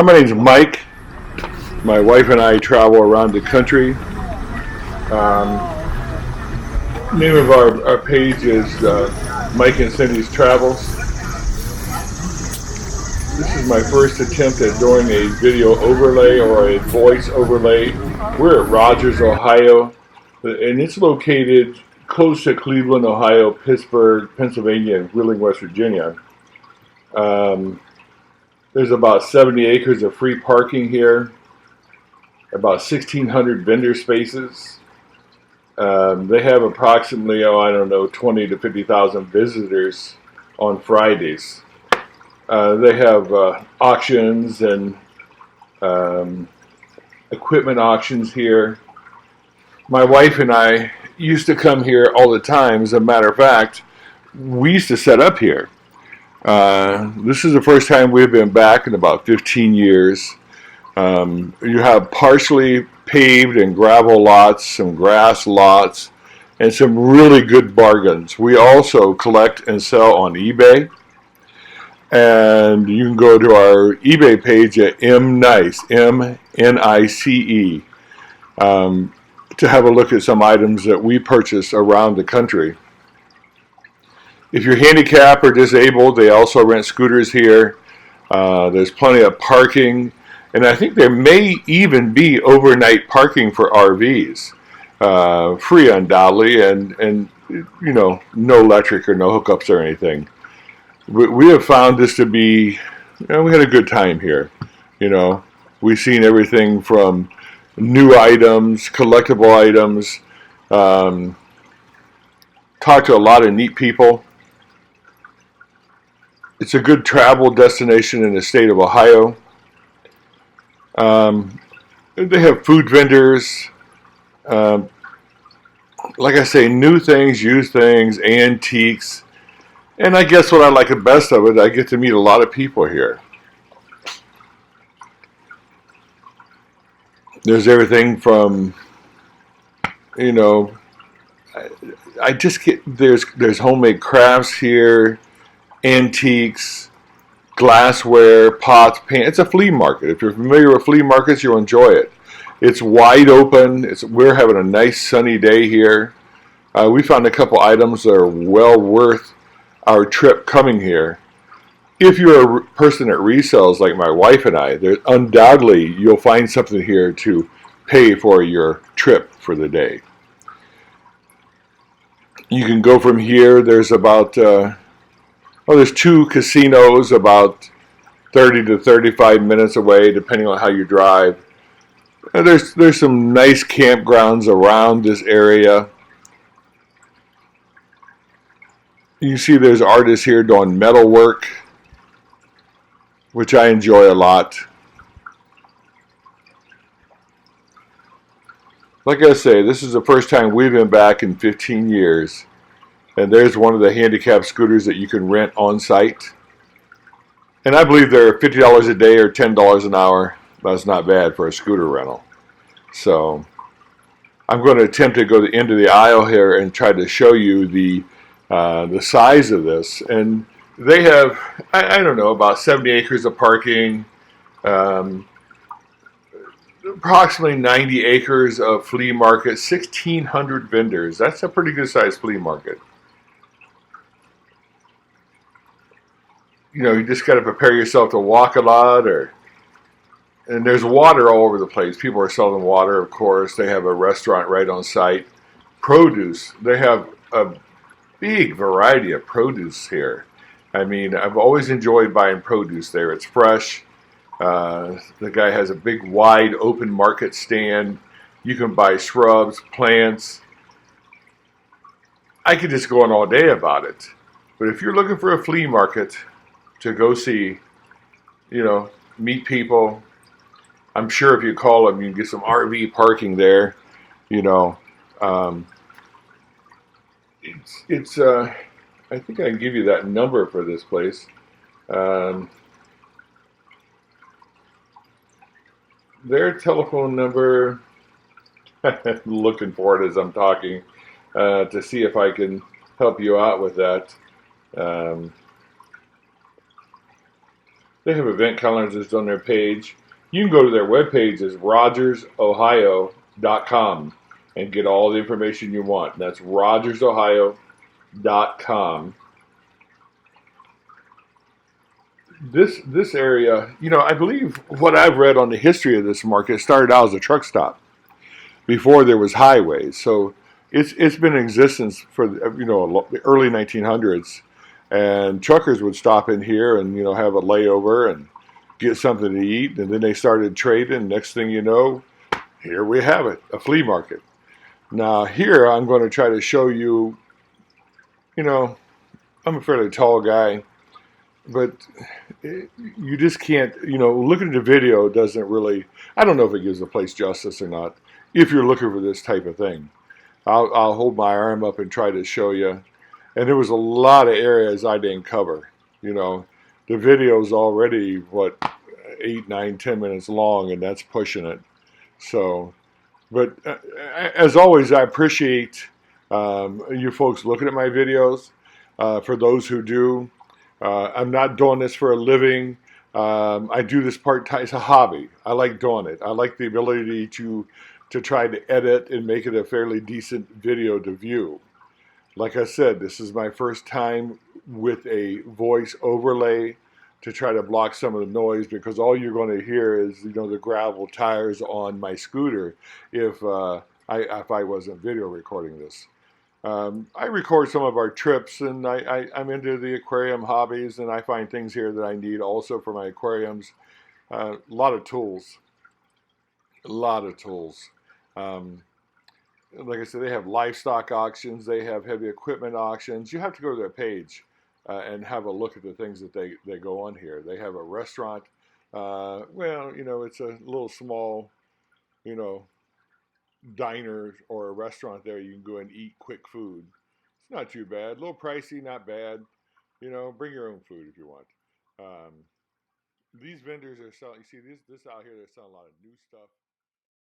Hi, my name's Mike. My wife and I travel around the country. Name of our page is Mike and Cindy's Travels. This is my first attempt at doing a video overlay or a voice overlay. We're at Rogers, Ohio, and it's located close to Cleveland, Ohio, Pittsburgh, Pennsylvania, and Wheeling, West Virginia. There's about 70 acres of free parking here, about 1,600 vendor spaces. They have approximately, I don't know, 20 to 50,000 visitors on Fridays. They have auctions and equipment auctions here. My wife and I used to come here all the time. As a matter of fact, we used to set up here. This is the first time we've been back in about 15 years. You have partially paved and gravel lots, some grass lots, and some really good bargains. We also collect and sell on eBay. And you can go to our eBay page at MNICE, M-N-I-C-E, to have a look at some items that we purchase around the country. If you're handicapped or disabled, they also rent scooters here. There's plenty of parking. And I think there may even be overnight parking for RVs, free undoubtedly, and no electric or no hookups or anything. We have found this to be, we had a good time here. We've seen everything from new items, collectible items, talked to a lot of neat people. It's a good travel destination in the state of Ohio. They have food vendors, like I say, new things, used things, antiques, and I guess what I like the best of it, I get to meet a lot of people here. There's everything from, I just get, there's homemade crafts here, antiques, glassware, pots, paint. It's a flea market. If you're familiar with flea markets, you'll enjoy it. It's wide open. We're having a nice sunny day here. We found a couple items that are well worth our trip coming here. If you're a person that resells like my wife and I, undoubtedly you'll find something here to pay for your trip for the day. You can go from here. There's about there's two casinos about 30 to 35 minutes away, depending on how you drive. There's some nice campgrounds around this area. You see there's artists here doing metal work, which I enjoy a lot. Like I say, this is the first time we've been back in 15 years. And there's one of the handicap scooters that you can rent on site. And I believe they're $50 a day or $10 an hour. That's not bad for a scooter rental. So I'm going to attempt to go to the end of the aisle here and try to show you the size of this. And they have, I don't know, about 70 acres of parking, approximately 90 acres of flea market, 1,600 vendors. That's a pretty good sized flea market. You just got to prepare yourself to walk a lot, and there's water all over the place. People are selling water, of course. They have a restaurant right on site. Produce. They have a big variety of produce here. I mean, I've always enjoyed buying produce there. It's fresh. The guy has a big, wide, open market stand. You can buy shrubs, plants. I could just go on all day about it. But if you're looking for a flea market to go see, meet people, I'm sure if you call them, you can get some RV parking there. I think I can give you that number for this place. Their telephone number, I'm looking for it as I'm talking, to see if I can help you out with that. They have event calendars on their page. You can go to their webpage is rogersohio.com and get all the information you want. That's rogersohio.com. This area, I believe what I've read on the history of this market started out as a truck stop before there was highways. So it's been in existence for the early 1900s, and truckers would stop in here and have a layover and get something to eat, and then they started trading. Next thing you know, here we have it, a flea market. Now here I'm going to try to show you. You know, I'm a fairly tall guy, but you just can't. Looking at the video doesn't really. I don't know if it gives the place justice or not. If you're looking for this type of thing. I'll hold my arm up and try to show you. And there was a lot of areas I didn't cover. You know, the video's already, what, 8, 9, 10 minutes long, and that's pushing it. So, but as always, I appreciate you folks looking at my videos. For those who do, I'm not doing this for a living. I do this part-time. It's a hobby. I like doing it. I like the ability to try to edit and make it a fairly decent video to view. Like I said, this is my first time with a voice overlay to try to block some of the noise, because all you're going to hear is the gravel tires on my scooter if I wasn't video recording this. I record some of our trips, and I'm into the aquarium hobbies, and I find things here that I need also for my aquariums. A lot of tools, a lot of tools. Um, like I said, they have livestock auctions, they have heavy equipment auctions. You have to go to their page and have a look at the things that they go on here. They have a restaurant. It's a little small, you know, diner or a restaurant there. You can go and eat quick food. It's not too bad. A little pricey, not bad. Bring your own food if you want. Um, these vendors are selling. You see, this out here, they're selling a lot of new stuff.